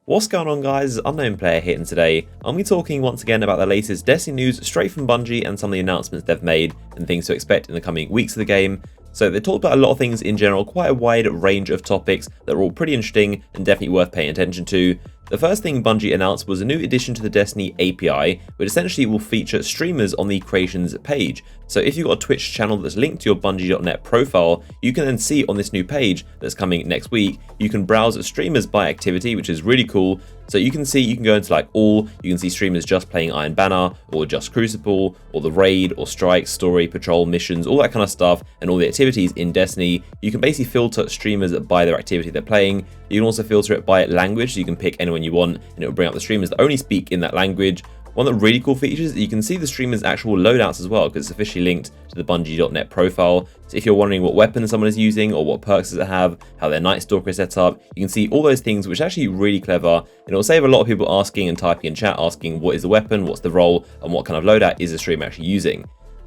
What's going on, guys? Unknown Player here, and today I'll be talking once again about the latest Destiny news straight from Bungie and some of the announcements they've made and things to expect in the coming weeks of the game. So they talked about a lot of things in general, quite a wide range of topics that are all pretty interesting and definitely worth paying attention to. The first thing Bungie announced was a new addition to the Destiny API, which essentially will feature streamers on the creations page. So if you've got a Twitch channel that's linked to your Bungie.net profile, you can then see on this new page that's coming next week, you can browse streamers by activity, which is really cool. So you can go into like all, you can see streamers just playing Iron Banner, or just Crucible, or the Raid, or Strike, Story, Patrol, Missions, all that kind of stuff, and all the activities in Destiny. You can basically filter streamers by their activity they're playing. You can also filter it by language, so you can pick anyone you want, and it will bring up the streamers that only speak in that language. One of the really cool features is that you can see the streamer's actual loadouts as well, because it's officially linked to the Bungie.net profile. So if you're wondering what weapons someone is using, or what perks does it have, how their Night Stalker is set up, you can see all those things, which is actually really clever. And it will save a lot of people asking and typing in chat, asking what is the weapon, what's the role, and what kind of loadout is the streamer actually using.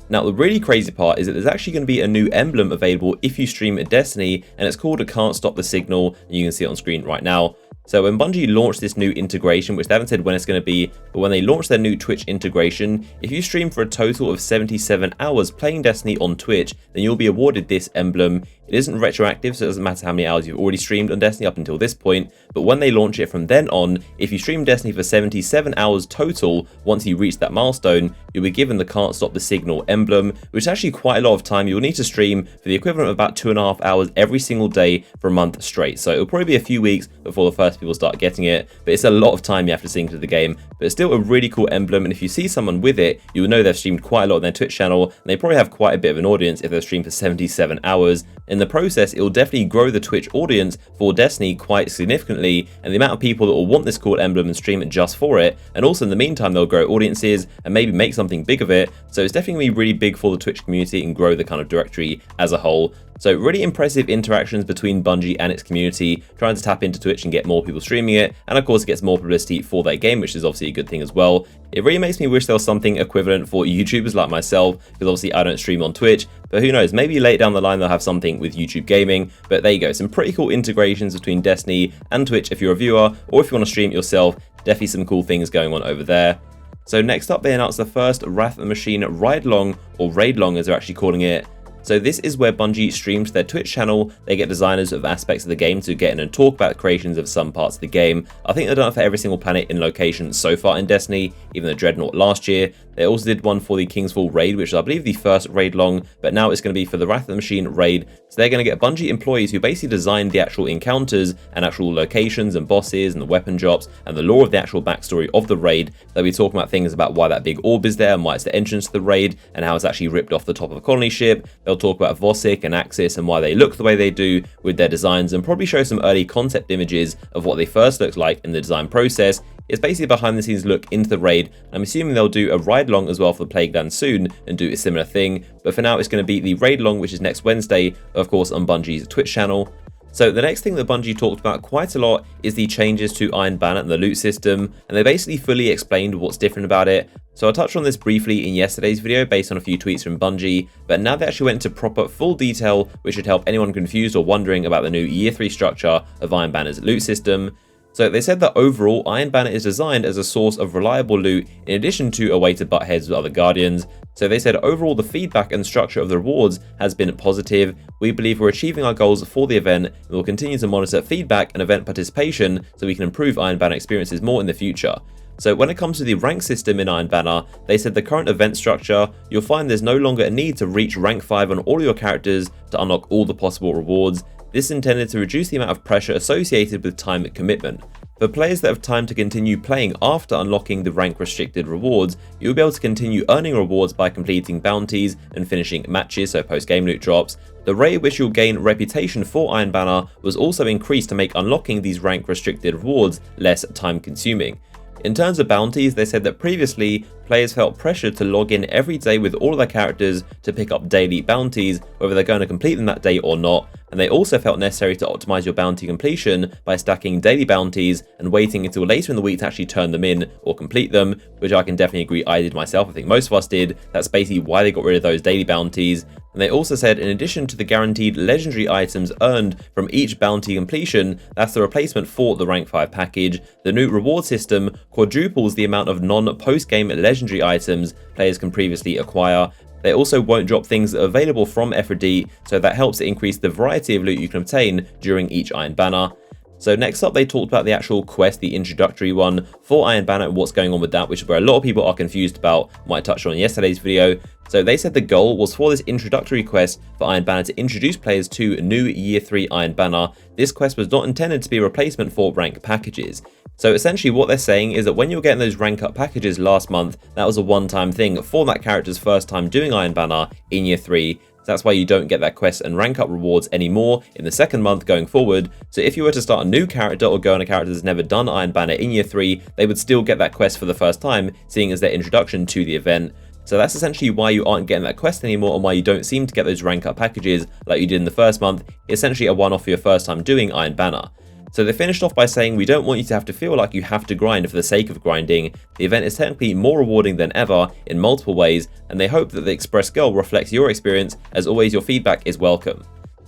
Now, the really crazy part is that there's actually going to be a new emblem available if you stream at Destiny, and it's called a Can't Stop the Signal, and you can see it on screen right now. So when Bungie launched this new integration, which they haven't said when it's going to be, but when they launched their new Twitch integration, if you stream for a total of 77 hours playing Destiny on Twitch, then you'll be awarded this emblem. It isn't retroactive, so it doesn't matter how many hours you've already streamed on Destiny up until this point, but when they launch it from then on, if you stream Destiny for 77 hours total, once you reach that milestone, you'll be given the Can't Stop the Signal emblem, which is actually quite a lot of time. You'll need to stream for the equivalent of about 2.5 hours every single day for a month straight. So it'll probably be a few weeks before the first people start getting it, but it's a lot of time you have to sink into the game. But it's still a really cool emblem, and if you see someone with it, you'll know they've streamed quite a lot on their Twitch channel, and they probably have quite a bit of an audience if they've streamed for 77 hours. In the process, it will definitely grow the Twitch audience for Destiny quite significantly, and the amount of people that will want this cool emblem and stream it just for it, and also in the meantime they'll grow audiences and maybe make something big of it. So it's definitely going to be really big for the Twitch community and grow the kind of directory as a whole. So really impressive interactions between Bungie and its community, trying to tap into Twitch and get more people streaming it, and of course it gets more publicity for their game, which is obviously a good thing as well. It really makes me wish there was something equivalent for YouTubers like myself, because obviously I don't stream on Twitch, but who knows, maybe later down the line they'll have something with YouTube gaming. But there you go, some pretty cool integrations between Destiny and Twitch if you're a viewer, or if you want to stream it yourself. Definitely some cool things going on over there. So next up, they announced the first Wrath of the Machine ride-along, or raid-long as they're actually calling it. So this is where Bungie streams their Twitch channel. They get designers of aspects of the game to get in and talk about creations of some parts of the game. I think they've done it for every single planet in location so far in Destiny, even the Dreadnought last year. They also did one for the Kingsfall raid, which is I believe the first raid long, but now it's going to be for the Wrath of the Machine raid. So they're going to get Bungie employees who basically design the actual encounters and actual locations and bosses and the weapon drops and the lore of the actual backstory of the raid. They'll be talking about things about why that big orb is there and why it's the entrance to the raid and how it's actually ripped off the top of a colony ship. They'll talk about Vosik and Axis and why they look the way they do with their designs, and probably show some early concept images of what they first looked like in the design process. It's basically a behind the scenes look into the raid. I'm assuming they'll do a ride along as well for the Plagueland soon and do a similar thing, but for now it's going to be the raid along, which is next Wednesday, of course on Bungie's Twitch channel. So the next thing that Bungie talked about quite a lot is the changes to Iron Banner and the loot system, and they basically fully explained what's different about it. So I touched on this briefly in yesterday's video based on a few tweets from Bungie, but now they actually went into proper full detail, which should help anyone confused or wondering about the new Year 3 structure of Iron Banner's loot system. So they said that overall, Iron Banner is designed as a source of reliable loot in addition to a way to butt heads with other Guardians. So they said overall the feedback and structure of the rewards has been positive. We believe we're achieving our goals for the event, and we'll continue to monitor feedback and event participation so we can improve Iron Banner experiences more in the future. So when it comes to the rank system in Iron Banner, they said the current event structure, you'll find there's no longer a need to reach rank 5 on all your characters to unlock all the possible rewards. This is intended to reduce the amount of pressure associated with time commitment. For players that have time to continue playing after unlocking the rank restricted rewards, you'll be able to continue earning rewards by completing bounties and finishing matches, so post-game loot drops. The rate at which you'll gain reputation for Iron Banner was also increased to make unlocking these rank restricted rewards less time consuming. In terms of bounties, they said that previously, players felt pressured to log in every day with all of their characters to pick up daily bounties, whether they're going to complete them that day or not, and they also felt necessary to optimize your bounty completion by stacking daily bounties and waiting until later in the week to actually turn them in or complete them, which I can definitely agree I did myself. I think most of us did. That's basically why they got rid of those daily bounties. And they also said in addition to the guaranteed legendary items earned from each bounty completion, that's the replacement for the rank 5 package, the new reward system quadruples the amount of non-post-game legendary items players can previously acquire. They also won't drop things that are available from Aphrodite, so that helps to increase the variety of loot you can obtain during each Iron Banner. So next up, they talked about the actual quest, the introductory one for Iron Banner and what's going on with that, which is where a lot of people are confused about, what I touched on in yesterday's video. So they said the goal was for this introductory quest for Iron Banner to introduce players to new Year 3 Iron Banner. This quest was not intended to be a replacement for rank packages. So essentially what they're saying is that when you were getting those rank up packages last month, that was a one-time thing for that character's first time doing Iron Banner in Year 3. That's why you don't get that quest and rank up rewards anymore in the second month going forward. So if you were to start a new character or go on a character that's never done Iron Banner in Year 3, they would still get that quest for the first time, seeing as their introduction to the event. So that's essentially why you aren't getting that quest anymore and why you don't seem to get those rank up packages like you did in the first month, essentially a one-off for your first time doing Iron Banner. So they finished off by saying, we don't want you to have to feel like you have to grind for the sake of grinding. The event is technically more rewarding than ever in multiple ways, and they hope that the express goal reflects your experience. As always, your feedback is welcome.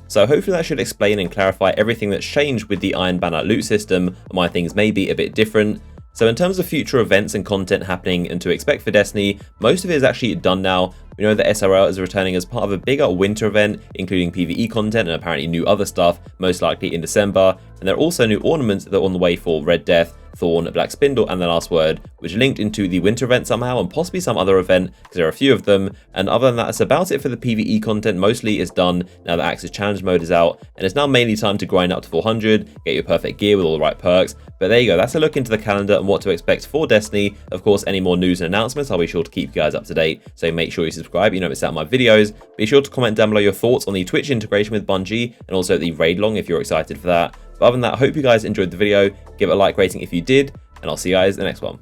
So hopefully that should explain and clarify everything that's changed with the Iron Banner loot system and why things may be a bit different. So in terms of future events and content happening and to expect for Destiny, most of it is actually done now. We know that SRL is returning as part of a bigger winter event, including PvE content and apparently new other stuff, most likely in December. And there are also new ornaments that are on the way for Red Death, Thorn, Black Spindle, and The Last Word, which are linked into the winter event somehow and possibly some other event, because there are a few of them. And other than that, that's about it for the PvE content. Mostly is done now that Axis Challenge mode is out, and it's now mainly time to grind up to 400, get your perfect gear with all the right perks. But there you go, that's a look into the calendar and what to expect for Destiny. Of course, any more news and announcements, I'll be sure to keep you guys up to date, so make sure you subscribe, you don't miss out on my videos. Be sure to comment down below your thoughts on the Twitch integration with Bungie, and also the raid long if you're excited for that. But other than that, I hope you guys enjoyed the video, give it a like rating if you did, and I'll see you guys in the next one.